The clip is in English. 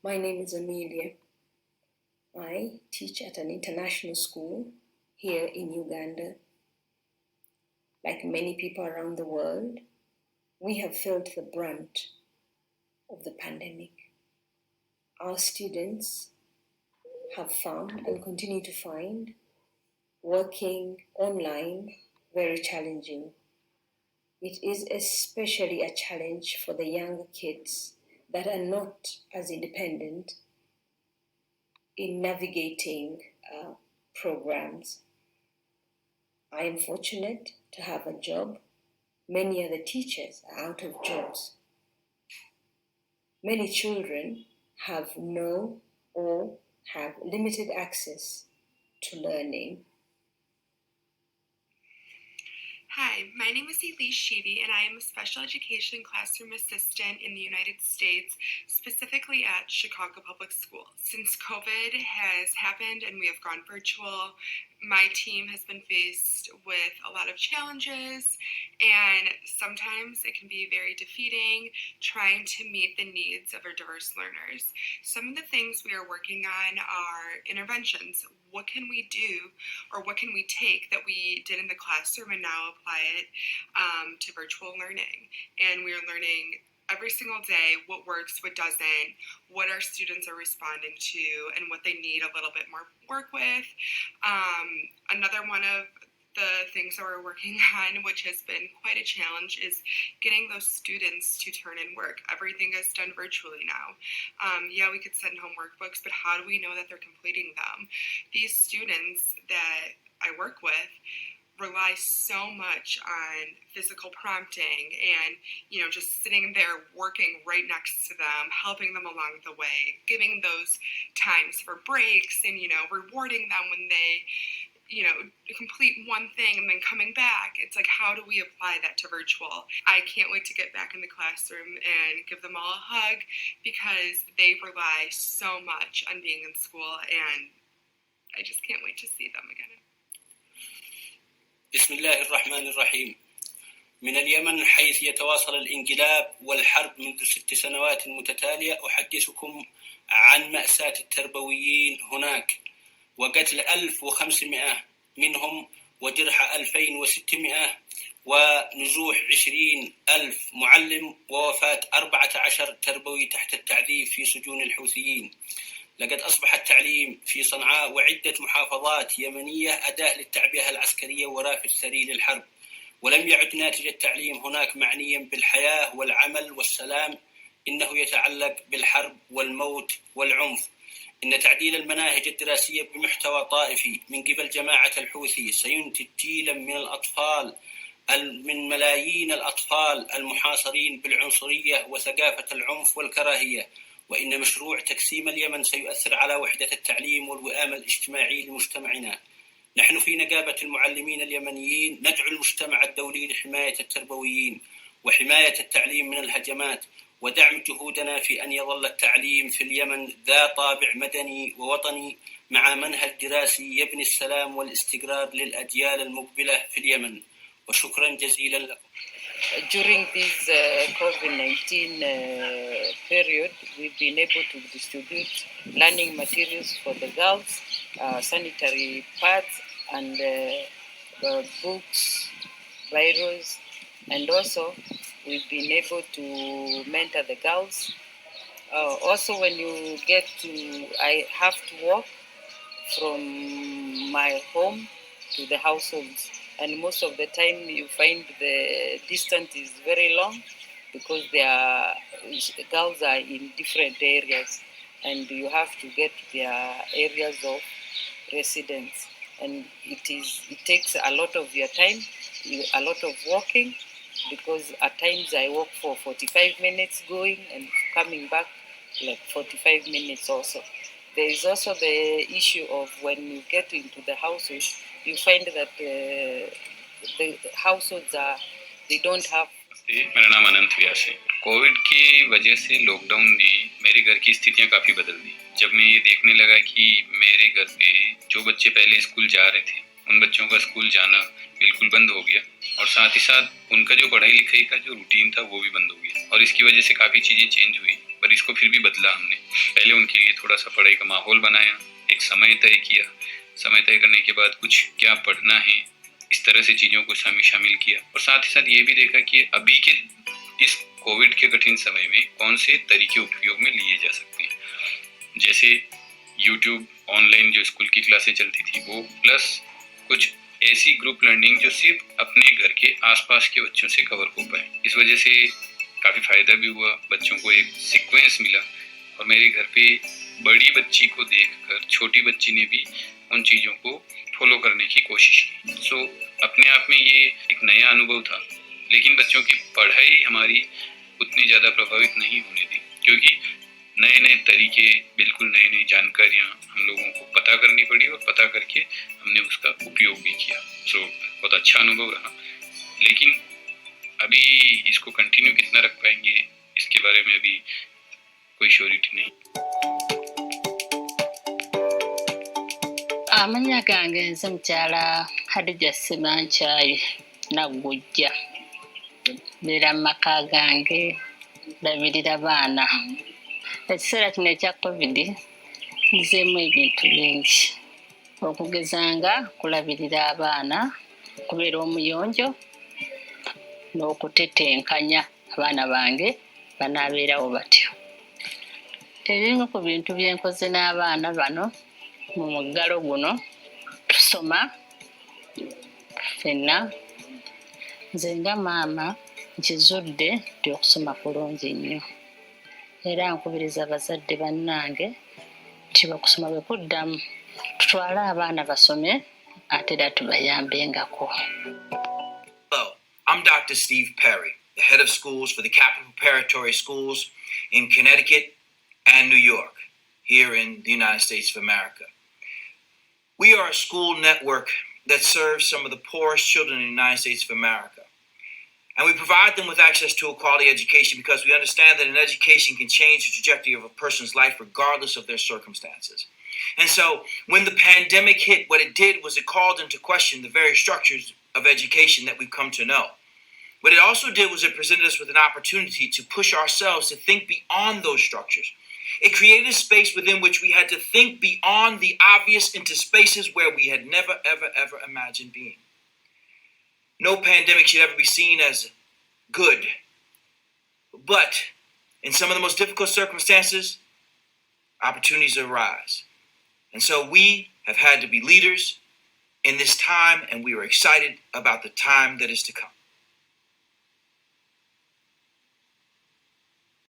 My name is Amelia. I teach at an international school here in Uganda. Like many people around the world, we have felt the brunt of the pandemic. Our students have found and continue to find working online very challenging. It is especially a challenge for the younger kids that are not as independent in navigating programs. I am fortunate to have a job. Many other teachers are out of jobs. Many children have no or have limited access to learning. Hi, my name is Elise Sheedy, and I am a special education classroom assistant in the United States, specifically at Chicago Public Schools. Since COVID has happened and we have gone virtual, my team has been faced with a lot of challenges, and sometimes it can be very defeating trying to meet the needs of our diverse learners. Some of the things we are working on are interventions. What can we do, or what can we take that we did in the classroom and now apply it to virtual learning? And we are learning every single day what works, what doesn't, what our students are responding to, and what they need a little bit more work with. Another one of the things that we're working on, which has been quite a challenge, is getting those students to turn in work. Everything is done virtually now. Yeah, we could send home workbooks, but how do we know that they're completing them? These students that I work with rely so much on physical prompting and, just sitting there working right next to them, helping them along the way, giving those times for breaks and, rewarding them when they complete one thing and then coming back. It's like, how do we apply that to virtual? I can't wait to get back in the classroom and give them all a hug, because they rely so much on being in school, and I just can't wait to see them again. بسم الله الرحمن الرحيم. من اليمن حيث يتواصل الانقلاب والحرب منذ 6 سنوات متتالية أحدثكم عن مأساة التربويين هناك، وقتل 1500 منهم وجرح 2600 ونزوح 20,000 معلم ووفاة 14 تربوي تحت التعذيب في سجون الحوثيين. لقد أصبح التعليم في صنعاء وعدة محافظات يمنية أداة للتعبئة العسكرية ورافد ثري للحرب، ولم يعد ناتج التعليم هناك معنيا بالحياة والعمل والسلام، إنه يتعلق بالحرب والموت والعنف. إن تعديل المناهج الدراسية بمحتوى طائفي من قبل جماعة الحوثي سينتج جيلا من ملايين الأطفال المحاصرين بالعنصرية وثقافة العنف والكراهية. وإن مشروع تقسيم اليمن سيؤثر على وحدة التعليم والوئام الاجتماعي لمجتمعنا. نحن في نقابة المعلمين اليمنيين ندعو المجتمع الدولي لحماية التربويين وحماية التعليم من الهجمات، ودعم جهودنا في أن يظل التعليم في اليمن ذا طابع مدني ووطني مع منهج دراسي يبني السلام والاستقرار للأجيال المقبلة في اليمن. وشكرا جزيلا لكم. During this COVID-19 period, we've been able to distribute learning materials for the girls, sanitary pads, and books, biros, and also we've been able to mentor the girls. Also, when you I have to walk from my home to the households, and most of the time you find the distance is very long because girls are in different areas, and you have to get to their areas of residence, and it takes a lot of your time, a lot of walking, because at times I walk for 45 minutes going and coming back like 45 minutes also. There is also the issue of when you get into the houses, you find that the households they don't have. मेरा नाम अनंत व्यास है। Covid की वजह से lockdown ने मेरे घर की स्थितियां काफी बदल दी। जब मैं ये देखने लगा कि मेरे घर पे जो बच्चे पहले स्कूल जा रहे थे उन बच्चों का स्कूल जाना बिल्कुल बंद हो गया और साथ ही साथ उनका जो पढ़ाई लिखाई का जो रूटीन था वो भी बंद हो गया और इसकी वजह से काफ़ी चीज़ें चेंज हुई, पर इसको फिर भी बदला हमने। पहले उनके लिए थोड़ा सा पढ़ाई का माहौल बनाया, एक समय तय किया, समय तय करने के बाद कुछ क्या पढ़ना है, इस तरह से चीज़ों को शामिल किया और साथ ही साथ ये भी देखा कि अभी के इस कोविड के कठिन समय में कौन से तरीके उपयोग में लिए जा सकते हैं। जैसे यूट्यूब ऑनलाइन जो स्कूल की क्लासें चलती थी वो, प्लस कुछ ऐसी ग्रुप लर्निंग जो सिर्फ अपने घर के आसपास के बच्चों से कवर हो पाए। इस वजह से काफ़ी फ़ायदा भी हुआ, बच्चों को एक सीक्वेंस मिला और मेरे घर पे बड़ी बच्ची को देखकर छोटी बच्ची ने भी उन चीज़ों को फॉलो करने की कोशिश की। सो अपने आप में ये एक नया अनुभव था, लेकिन बच्चों की पढ़ाई हमारी उतनी ज़्यादा प्रभावित नहीं होने दी क्योंकि नए नए तरीके, बिल्कुल नई नई जानकारियाँ हम लोगों को पता करनी पड़ी और पता करके हमने उसका उपयोग भी किया। सो बहुत अच्छा अनुभव रहा, लेकिन अभी इसको कंटिन्यू कितना रख पाएंगे इसके बारे में अभी कोई श्योरिटी नहीं। Amanya gange nze mukyala Hadija Simanchayi Nagujja, mbeera mu maka gange labirira baana. Ekiseera kino ekya covid nzeemu ebintu bingi okugeza nga kulabirira abaana, kubeera omuyonjo n'okutetenkanya abaana bange banaabeerawo batyo. Ebimu ku bintu bye nkoze n'abaana bano mu muggalo guno, tusoma ffenna. Nze nga maama nkizudde nti okusoma kulungi nnyo, era nkubiriza abazadde bannange nti okusoma bwe kuddamu tutwale abaana basome ate era tubayambengako. Hello, I'm Dr. Steve Perry, the head of schools for the Capital Preparatory Schools in Connecticut and New York, here in the United States of America. We are a school network that serves some of the poorest children in the United States of America. And we provide them with access to a quality education because we understand that an education can change the trajectory of a person's life regardless of their circumstances. And so when the pandemic hit, what it did was it called into question the very structures of education that we've come to know. What it also did was it presented us with an opportunity to push ourselves to think beyond those structures. It created a space within which we had to think beyond the obvious into spaces where we had never, ever, ever imagined being. No pandemic should ever be seen as good. But in some of the most difficult circumstances, opportunities arise. And so we have had to be leaders in this time, and we are excited about the time that is to come.